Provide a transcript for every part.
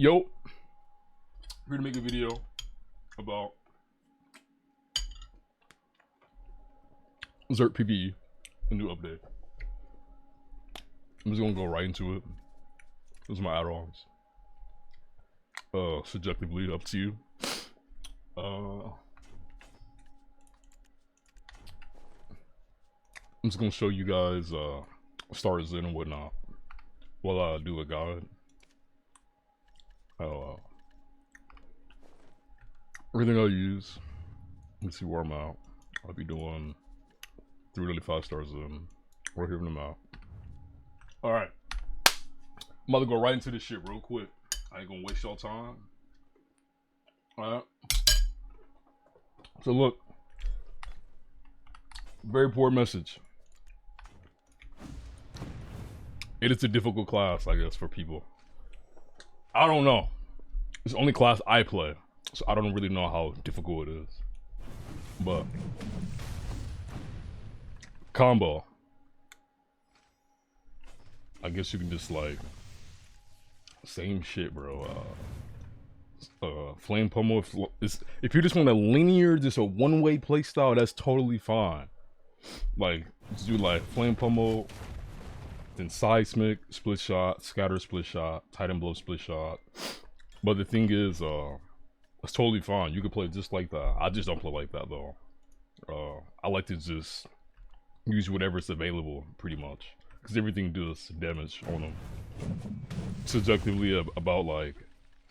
Yo, here to make a video about Berserker PVE, a new update. I'm just gonna go right into it. Those are my add-ons. Subjectively up to you. I'm just gonna show you guys starters in and whatnot while I do a guide. Everything I use. Let's see where I'm at. I'll be doing 3 really 5 stars in right here in the map. Alright. I'm about to go right into this shit real quick. I ain't gonna waste y'all time. Alright. So look. Very poor message. It is a difficult class, I guess, for people. I don't know. It's the only class I play, so I don't really know how difficult it is. But combo, I guess you can just like same shit, bro. Flame pummel. If you just want a linear, just a one-way play style, that's totally fine. Like just do like flame pummel, then seismic, split shot, scatter, split shot, titan blow, split shot. But the thing is, it's totally fine. You can play just like that. I just don't play like that though. I like to just use whatever's available, pretty much, because everything does damage on them. Subjectively, about like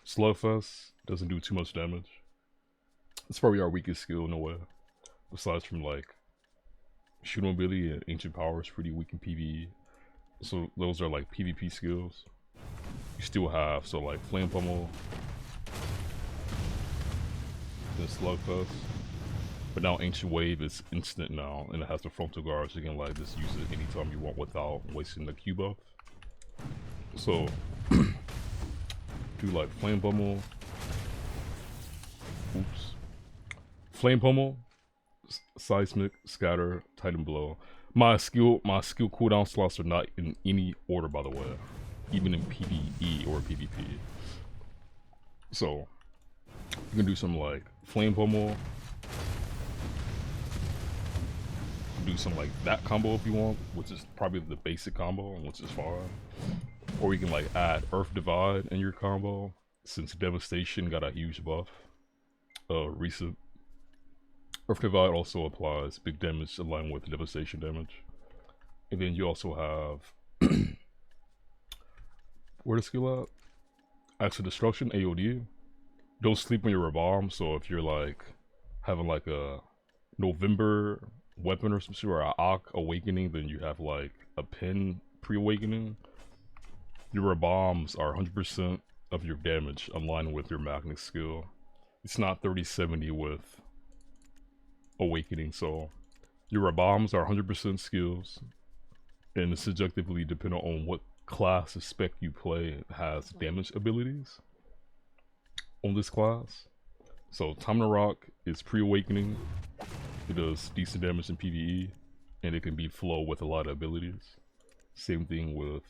Slugfest doesn't do too much damage. It's probably our weakest skill in a way, besides from like shooting ability and ancient power is pretty weak in PvE. So those are like PvP skills. You still have so like flame pummel, then slugfest. But now ancient wave is instant now, and it has the frontal guard, so you can like just use it anytime you want without wasting the Q buff. So do like flame pummel. Oops. Flame pummel, seismic, scatter, titan blow. My skill cooldown slots are not in any order, by the way, even in PvE or PvP. So you can do some like flame pummel, do some like that combo if you want, which is probably the basic combo, which is fine. Or you can like add Earth Divide in your combo, since Devastation got a huge buff recent. Earth Divide also applies big damage along with Devastation damage. And then you also have where the skill at? Acts of Destruction, AOD. Don't sleep when you're a bomb, so if you're like having like a November weapon or some sort, or a Awakening, then you have like a pin pre-awakening. Your bombs are 100% of your damage aligned with your magnet skill. It's not 30-70 with Awakening, so your bombs are 100% skills, and it's subjectively dependent on what class of spec you play has damage abilities on this class. So Time to Rock is pre-awakening. It does decent damage in PvE, and it can be flow with a lot of abilities. Same thing with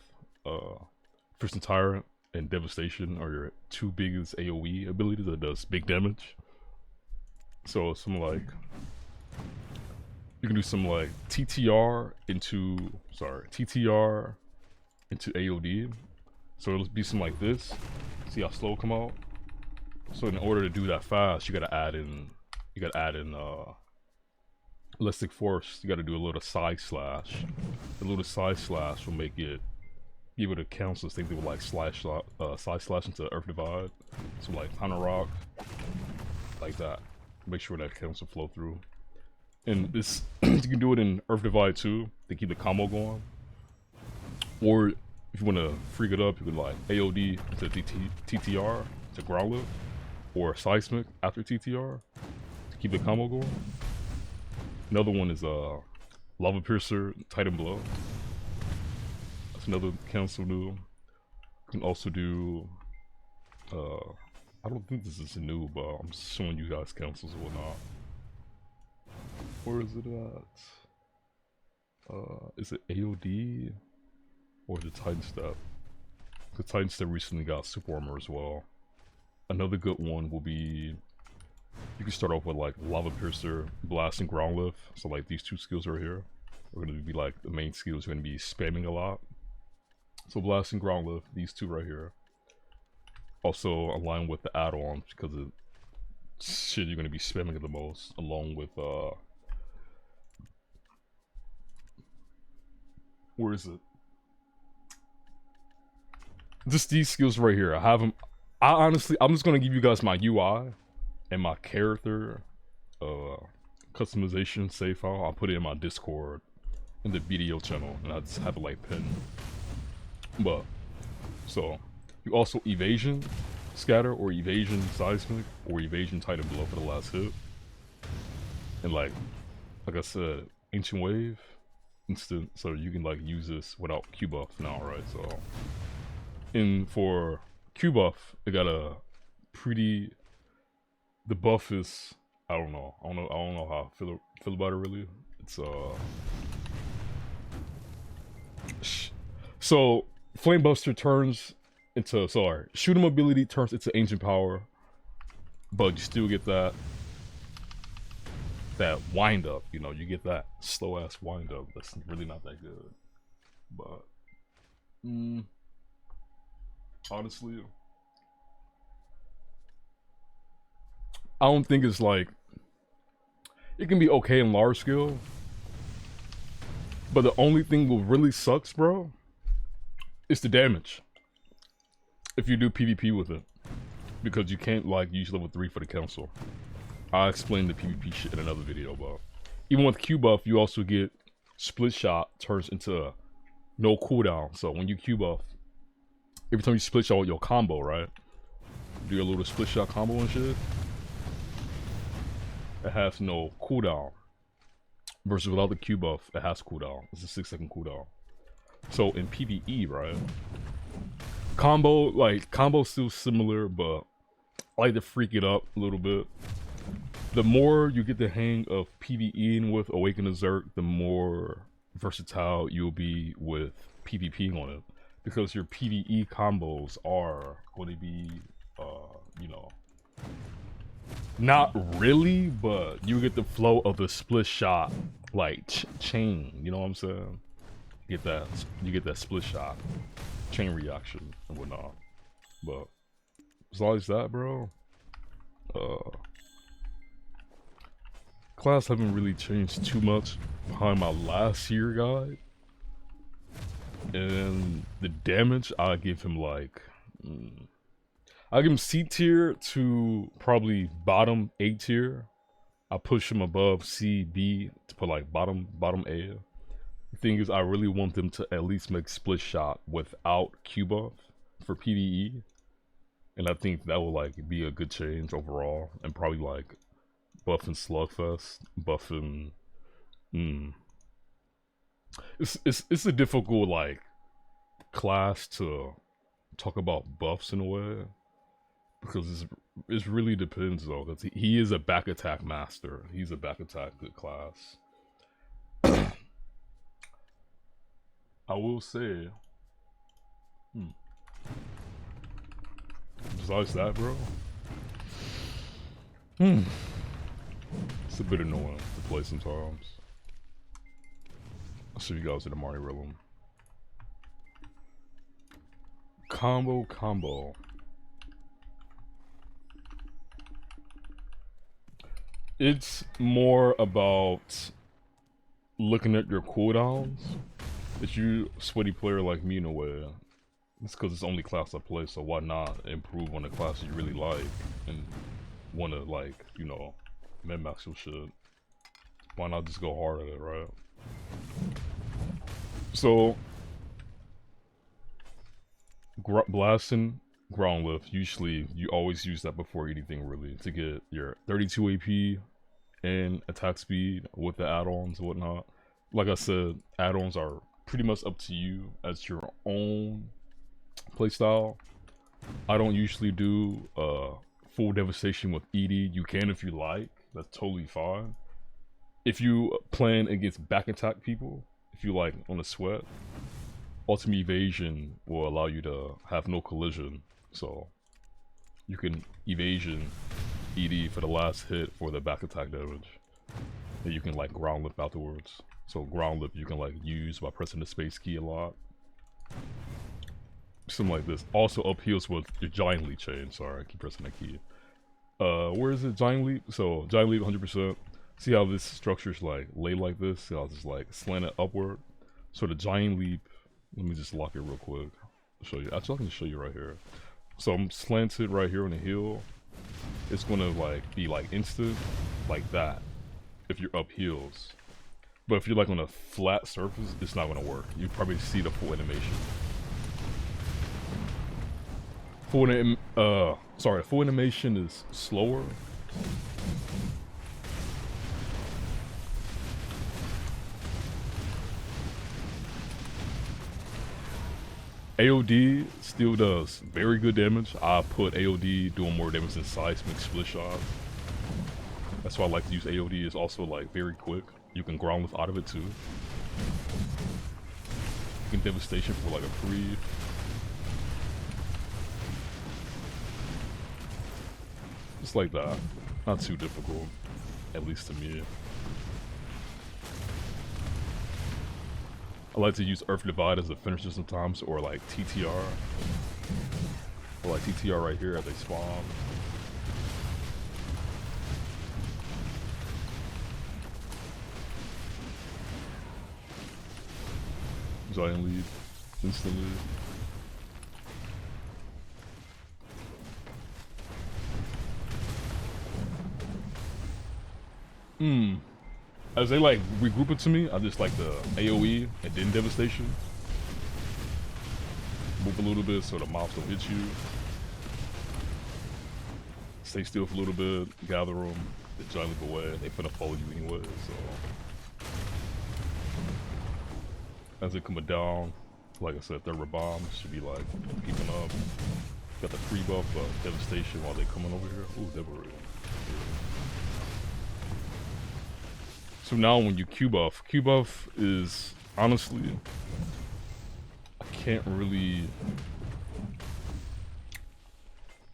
Freestyle Tyrant and Devastation are your 2 biggest AoE abilities that does big damage. So some like you can do some like TTR into AoD. So it'll be something like this. See how slow it come out? So in order to do that fast, you gotta add in Elastic Force. You gotta do a little side slash. The little side slash will make it be able to cancel things with like side slash into Earth Divide. So like Time to Rock, like that. Make sure that cancel flow through. And this you can do it in Earth Divide too to keep the combo going. Or if you want to freak it up, you can like AOD to TTR to ground lift, or seismic after TTR to keep the combo going. Another one is Lava Piercer, Titan Blow. That's another cancel new. You can also do I don't think this is new, but I'm just showing you guys cancels and whatnot. Where is it at? Is it AOD or the Titan Step? The Titan Step recently got super armor as well. Another good one will be, you can start off with like Lava Piercer, Blast, and Ground Lift. So like these two skills right here are going to be like the main skills you're going to be spamming a lot. So Blast and Ground Lift, these two right here. Also align with the add-ons because of shit you're going to be spamming it the most, along with where is it? Just these skills right here. I have them. I'm just gonna give you guys my UI and my character customization save file. I'll put it in my Discord in the BDO channel, and I just have it like pinned. But so you also evasion scatter or evasion seismic or evasion titan blow for the last hit, and like I said, ancient wave instant, so you can like use this without Q buff now, right? So and for Q buff, it got a pretty, the buff is, I don't know how I feel about it really. It's so Flame Buster turns into, shooting ability turns into ancient power, but you still get that wind up, you know, you get that slow ass wind up that's really not that good. But honestly, I don't think it's like, it can be okay in large scale, but the only thing that really sucks, bro, is the damage if you do PvP with it, because you can't like use level 3 for the council. I'll explain the PvP shit in another video, but even with Q buff, you also get split shot turns into no cooldown. So when you Q buff, every time you split shot with your combo, right? Do your little split shot combo and shit, it has no cooldown. Versus without the Q buff, it has cooldown. It's a 6-second cooldown. So in PvE, right? Combo's still similar, but I like to freak it up a little bit. The more you get the hang of PvEing with Awaken Berserk, the more versatile you'll be with PvPing on it. Because your PvE combos are going to be, you know, not really, but you get the flow of the split shot, like chain. You know what I'm saying? You get that split shot, chain reaction and whatnot. But besides that, bro, class haven't really changed too much behind my last year guide. And the damage, I give him like, I give him C tier to probably bottom A tier. I push him above C, B to put like bottom A. The thing is, I really want them to at least make split shot without Q buff for PvE, and I think that will like be a good change overall, and probably like buffing Slugfest, buffing. It's a difficult like class to talk about buffs in a way, because it really depends though, because he is a back attack master. He's a back attack good class. I will say, besides that, bro, it's a bit annoying to play sometimes. I'll see you guys in the Marty Realm. Combo. It's more about looking at your cooldowns. If you a sweaty player like me in a way, it's because it's the only class I play, so why not improve on the class you really like and want to, like, you know, min-max your shit. Why not just go hard at it, right? So blasting, ground lift, usually you always use that before anything really, to get your 32 AP and attack speed with the add-ons and whatnot. Like I said, add-ons are pretty much up to you as your own playstyle. I don't usually do full devastation with ED. You can if you like, that's totally fine. If you plan against back attack people, if you like on a sweat, ultimate evasion will allow you to have no collision, so you can evasion ED for the last hit for the back attack damage. And you can like ground lift afterwards. So ground lift you can like use by pressing the space key a lot. Something like this. Also up heals with your giant leap chain. Sorry, I keep pressing that key. Where is it? Giant leap? So giant leap 100%. See how this structure's like laid like this? See how it's just like slanted upward? So the giant leap, let me just lock it real quick. I'll show you. Actually I can show you right here. So I'm slanted right here on the hill. It's gonna like be like instant like that if you're up heels. But if you're like on a flat surface, it's not gonna work. You probably see the full animation. Full animation is slower. AOD still does very good damage. I put AOD doing more damage than seismic split shot. That's why I like to use AOD. It's also like very quick. You can ground lift out of it too. You can devastation for like a free. Just like that. Not too difficult, at least to me. I like to use Earth Divide as a finisher sometimes, or like TTR. Or like TTR right here as they spawn. Giant lead instantly. As they like regroup it to me, I just like the AoE and then devastation. Move a little bit so the mobs don't hit you. Stay still for a little bit, gather them, they giant leap away, they finna follow you anyway, so. As they coming down, like I said, their bomb should be like keeping up. Got the free buff, devastation while they coming over here. Ooh, Deborah. So now when you Q buff is honestly, I can't really.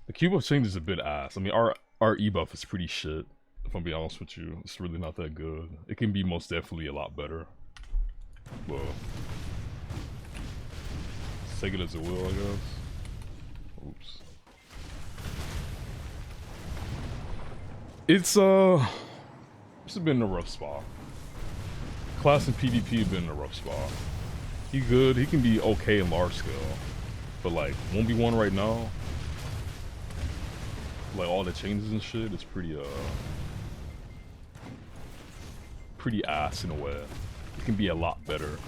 The Q buff change is a bit ass. I mean, our E buff is pretty shit. If I'm being honest with you, it's really not that good. It can be most definitely a lot better. But take it as it will, I guess. Oops. It's been in a rough spot. Class in PvP have been in a rough spot. He good, he can be okay in large scale. But like 1v1 right now, like all the changes and shit, it's pretty ass in a way. It can be a lot better.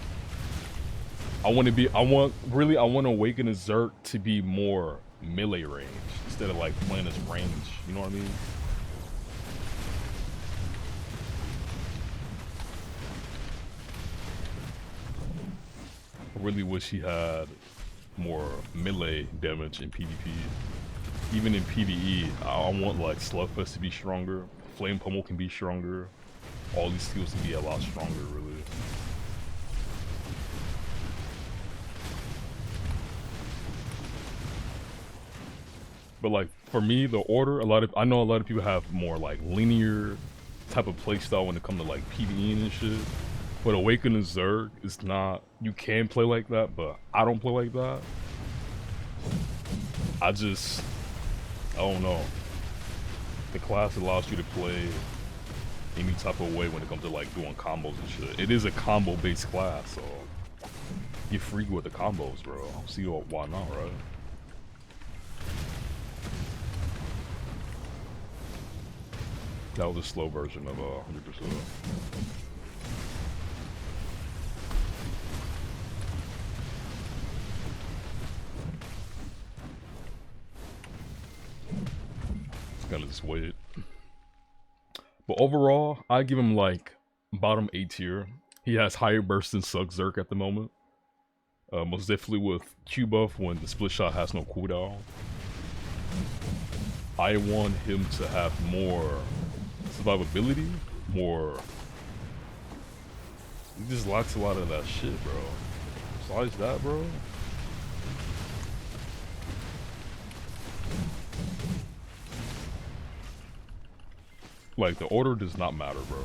I want Awakening Zerk to be more melee range instead of like playing as range, you know what I mean? I really wish he had more melee damage in PvP. Even in PvE, I want like Slugfest to be stronger, Flame Pummel can be stronger, all these skills can be a lot stronger, really. But like for me, the order, I know a lot of people have more like linear type of playstyle when it comes to like PvE and shit. But Awakening Zerg is not, you can play like that, but I don't play like that. I don't know. The class allows you to play any type of way when it comes to like doing combos and shit. It is a combo based class, so get free with the combos, bro. See why not, right? That was a slow version of 100%. Gotta just wait. But overall, I give him like bottom A tier. He has higher burst than Sug Zerk at the moment. Most definitely with Q buff when the split shot has no cooldown. I want him to have more survivability, more. He just lacks a lot of that shit, bro. Besides that, bro. Like, the order does not matter, bro.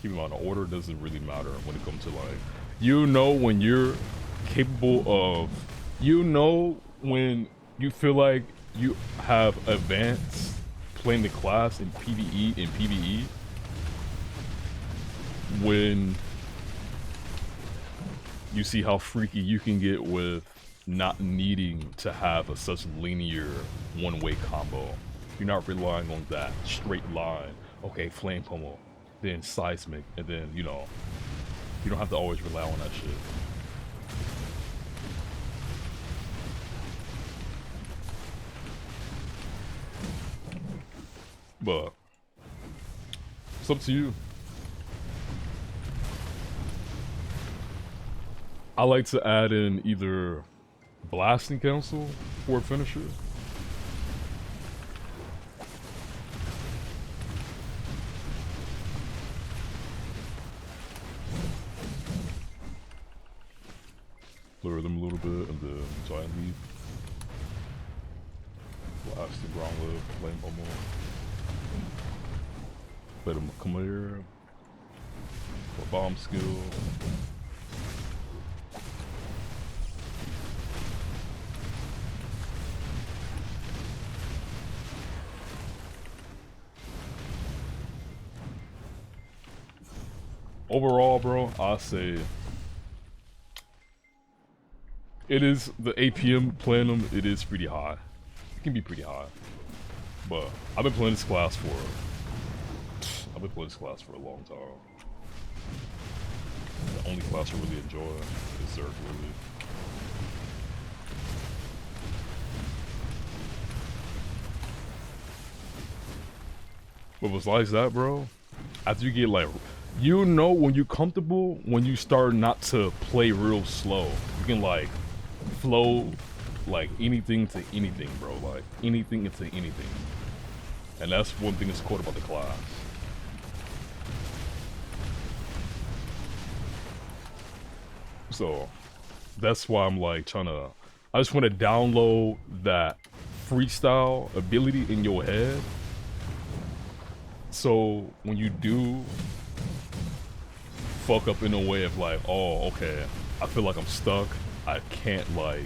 Keep in mind, the order doesn't really matter when it comes to, like, you know when you're capable of, you know when you feel like you have advanced playing the class in PvE and PvE, when you see how freaky you can get with not needing to have a such linear one-way combo. You're not relying on that straight line. Okay, flame pummel, then seismic, and then, you know, you don't have to always rely on that shit. But it's up to you. I like to add in either blasting cancel for a finisher. Blur them a little bit and then giant leap. Blasting ground lift, flame pummel. Let him come here. For bomb skill. Overall, bro, I say it is the APM playing them. It is pretty high. It can be pretty high, but I've been playing this class for a long time. The only class I really enjoy is Berserker, really. But besides that, bro, after you get like, you know when you're comfortable, when you start not to play real slow, you can like flow like anything to anything, bro, like anything into anything. And that's one thing that's cool about the class. So that's why I'm like I just want to download that freestyle ability in your head. So when you do fuck up in a way of like, oh, okay, I feel like I'm stuck, I can't, like,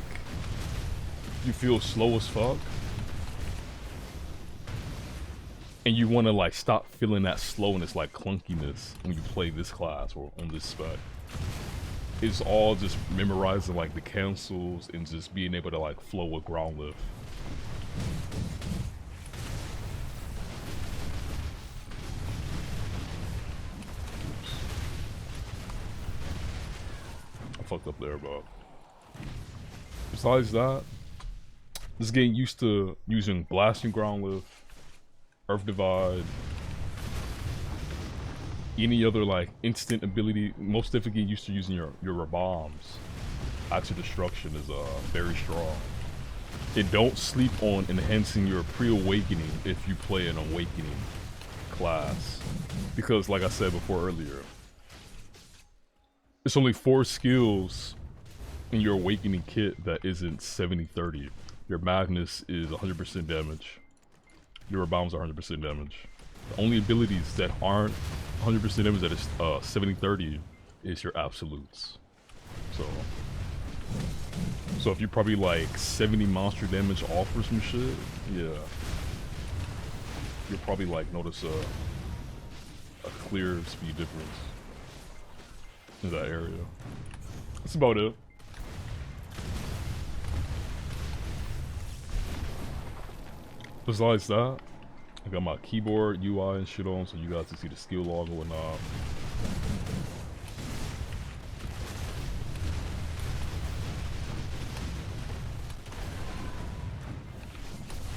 you feel slow as fuck, and you want to like stop feeling that slowness, like clunkiness, when you play this class or on this spec. It's all just memorizing like the cancels and just being able to like flow with ground lift. I fucked up there, but besides that, just getting used to using blasting ground lift, earth divide, any other like instant ability. Most definitely get used to using your bombs. Axe of Destruction is very strong. It don't sleep on enhancing your pre-awakening if you play an awakening class, because like I said before earlier, it's only 4 skills in your awakening kit that isn't 70-30. Your Magnus is 100% damage. Your bombs are 100% damage. The only abilities that aren't 100% damage that is 70-30 is your absolutes. So if you're probably like 70 monster damage off or some shit, yeah, you'll probably like notice a clear speed difference in that area. That's about it. Besides that, I got my keyboard UI and shit on so you guys can see the skill log and whatnot.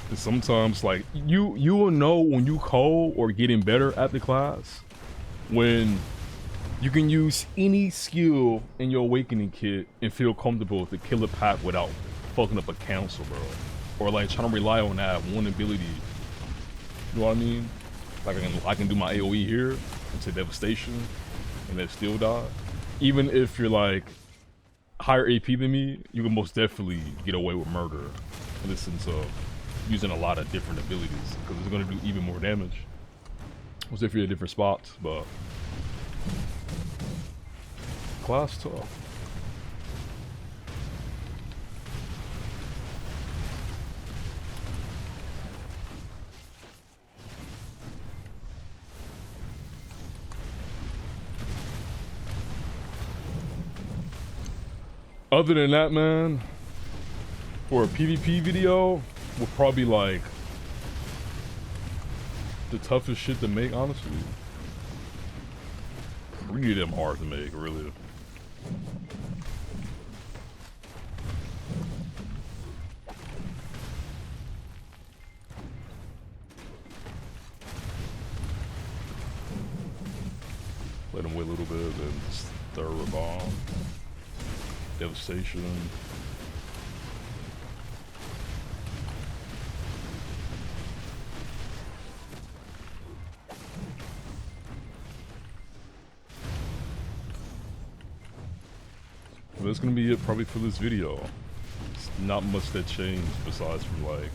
And sometimes like you will know when you cold or getting better at the class when you can use any skill in your awakening kit and feel comfortable to kill a pack without fucking up a council, bro. Or like trying to rely on that one ability. You know what I mean? Like I can do my AoE here into devastation and then still die. Even if you're like higher AP than me, you can most definitely get away with murder in the sense of using a lot of different abilities because it's going to do even more damage. We'll see if you're at different spots, but class tough. Other than that, man, for a PvP video, will probably like the toughest shit to make, honestly. Really damn hard to make, really. Let him wait a little bit, then just throw a bomb. Devastation. But that's gonna be it probably for this video. It's not much that changed besides from like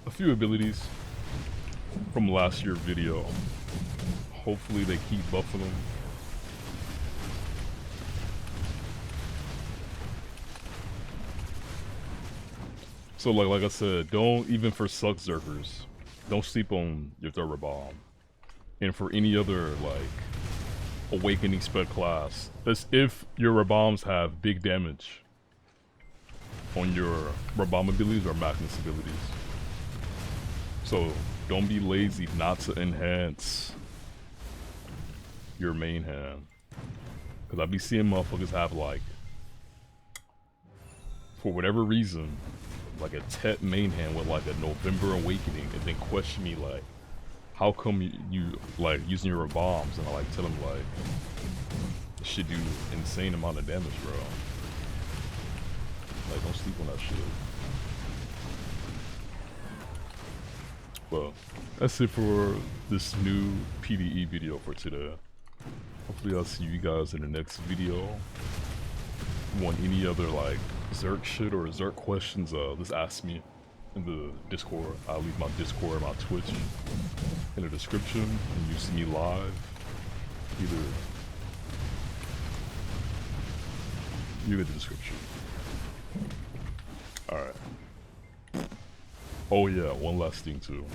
a few abilities from last year's video. Hopefully they keep buffing them. So like I said, don't, even for Berserkers, don't sleep on your third bomb. And for any other like Awakening spec class, that's if your bombs have big damage on your bomb abilities or Magnus abilities. So don't be lazy not to enhance your main hand. Cause I be seeing motherfuckers have like, for whatever reason, like a Tet main hand with like a November Awakening, and then question me like, how come you like using your bombs? And I like tell them like, this shit do insane amount of damage, bro. Like, don't sleep on that shit. Well, that's it for this new PVE video for today. Hopefully I'll see you guys in the next video. If you want any other like Zerk shit or Zerk questions, just ask me in the Discord. I'll leave my Discord and my Twitch in the description, and you see me live either you get the description. Alright. Oh yeah, one last thing too.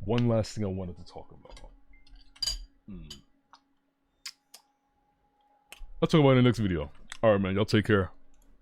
One last thing I wanted to talk about. I'll talk about it in the next video. Alright man, y'all take care.